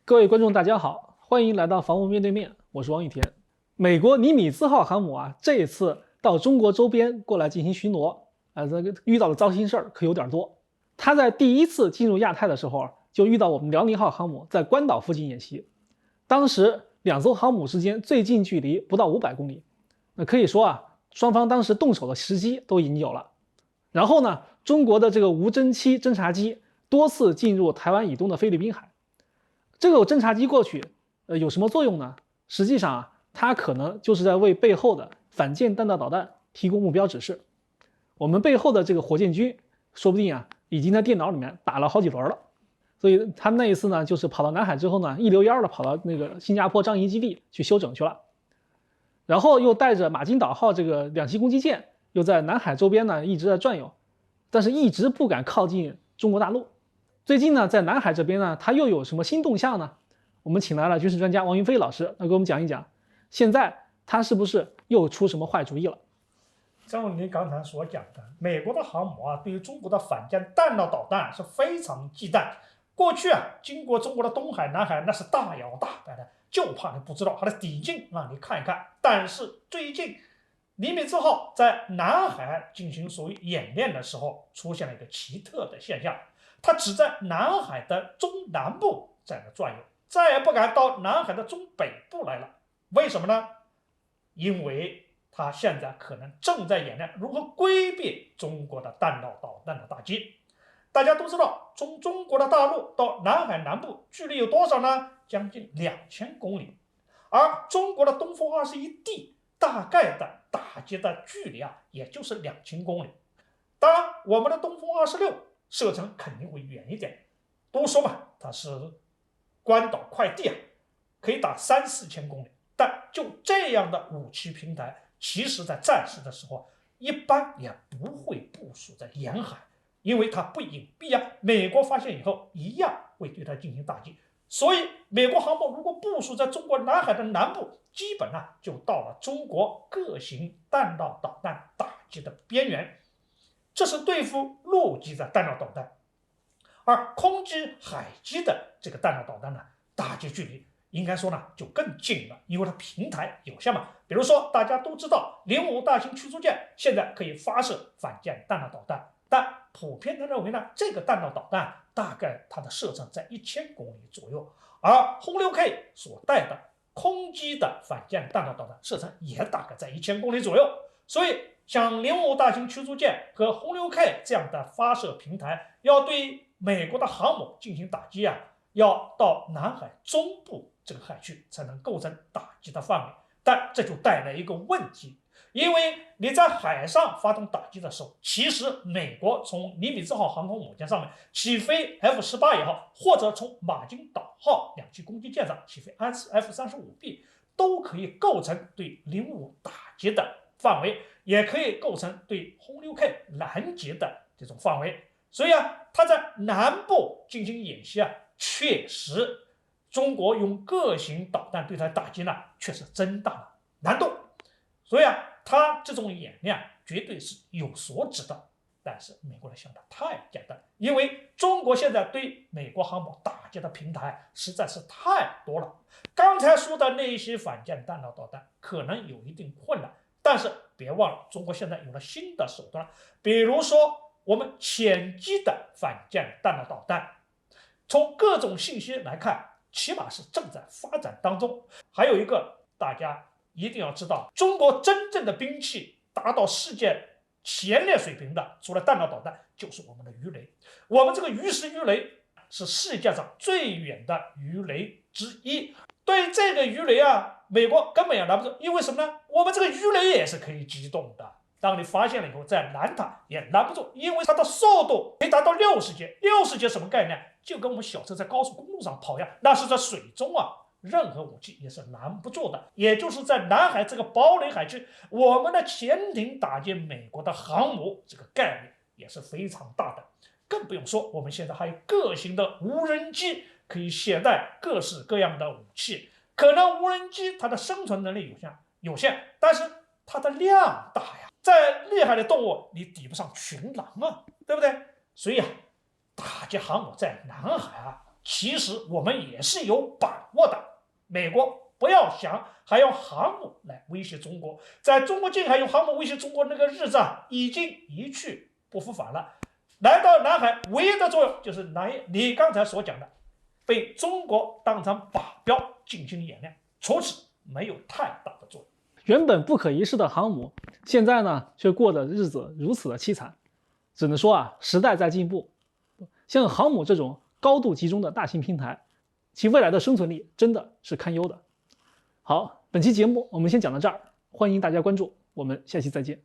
各位观众，大家好，欢迎来到防务面对面，我是王宇田。美国尼米兹号航母啊，这一次到中国周边过来进行巡逻，这个遇到的糟心事儿可有点多。他在第一次进入亚太的时候，就遇到我们辽宁号航母在关岛附近演习，当时两艘航母之间最近距离不到500公里，那可以说啊，双方当时动手的时机都已经有了。然后呢，中国的这个无侦七侦察机多次进入台湾以东的菲律宾海。这个侦察机过去，有什么作用呢？实际上啊，它可能就是在为背后的反舰弹道导弹提供目标指示。我们背后的这个火箭军，说不定啊，已经在电脑里面打了好几轮了。所以他那一次呢，就是跑到南海之后呢，一溜烟的跑到那个新加坡张仪基地去休整去了，然后又带着马金岛号这个两栖攻击舰，又在南海周边呢一直在转悠，但是一直不敢靠近中国大陆。最近呢，在南海这边呢，它又有什么新动向呢？我们请来了军事专家王云飞老师，来给我们讲一讲，现在他是不是又出什么坏主意了？正如您刚才所讲的，美国的航母啊，对于中国的反舰弹道导弹是非常忌惮。过去啊，经过中国的东海、南海，那是大摇大摆的，就怕你不知道它的底径，让你看一看。但是最近，尼米兹号在南海进行所谓演练的时候，出现了一个奇特的现象，它只在南海的中南部在那转悠，再也不敢到南海的中北部来了。为什么呢？因为它现在可能正在演练如何规避中国的弹道导弹的打击。大家都知道，从中国的大陆到南海南部距离有多少呢？将近2000公里，而中国的东风21D 大概的打击的距离啊，也就是2000公里。当然，我们的东风26射程肯定会远一点，都说嘛，它是关岛快递啊，可以打3、4千公里。但就这样的武器平台，其实在战时的时候，一般也不会部署在沿海，因为它不隐蔽啊。美国发现以后，一样会对它进行打击。所以，美国航母如果部署在中国南海的南部，基本上就到了中国各型弹道导弹打击的边缘。这是对付陆基的弹道导弹，而空机、海基的这个弹道导弹呢，打击距离应该说呢就更近了，因为它平台有限嘛。比如说大家都知道05大型驱逐舰现在可以发射反舰弹道导弹，但普遍的认为呢，这个弹道导弹大概它的射程在1000公里左右，而轰6K 所带的空机的反舰弹道导弹射程也大概在1000公里左右。所以像05大型驱逐舰和轰6K 这样的发射平台，要对美国的航母进行打击啊，要到南海中部这个海区才能构成打击的范围。但这就带来一个问题，因为你在海上发动打击的时候，其实美国从尼米兹号航空母舰上面起飞 F-18也好，或者从马金岛号两栖攻击舰上起飞 F-35B， 都可以构成对05打击的范围，也可以构成对轰6K 拦截的这种范围。所以啊，它在南部进行演习啊，确实中国用各型导弹对它打击呢，确实增大了难度。所以啊，它这种演练绝对是有所指的。但是美国人想的太简单，因为中国现在对美国航母打击的平台实在是太多了。刚才说的那些反舰弹道导弹可能有一定困难，但是别忘了，中国现在有了新的手段，比如说我们潜基的反舰弹道导弹，从各种信息来看，起码是正在发展当中。还有一个大家一定要知道，中国真正的兵器达到世界前列水平的，除了弹道导弹，就是我们的鱼雷。我们这个鱼式鱼雷是世界上最远的鱼雷之一。对这个鱼雷啊，美国根本也拦不住，因为什么呢？我们这个鱼雷也是可以机动的。当你发现了以后，再拦它也拦不住，因为它的速度可以达到60节。60节什么概念？就跟我们小车在高速公路上跑一样，那是在水中啊，任何武器也是拦不住的。也就是在南海这个堡垒海区，我们的潜艇打击美国的航母，这个概率也是非常大的。更不用说我们现在还有各型的无人机，可以携带各式各样的武器。可能无人机它的生存能力有限，但是它的量大呀。再厉害的动物，你抵不上群狼啊，对不对？所以啊，打击航母在南海啊，其实我们也是有把握的。美国不要想还用航母来威胁中国，在中国近海用航母威胁中国那个日子已经一去不复返了。来到南海唯一的作用就是你刚才所讲的，被中国当成靶标进行演练，除此没有太大的作用。原本不可一世的航母，现在呢却过的日子如此的凄惨，只能说时代在进步。像航母这种高度集中的大型平台，其未来的生存力真的是堪忧的。好，本期节目我们先讲到这儿，欢迎大家关注，我们下期再见。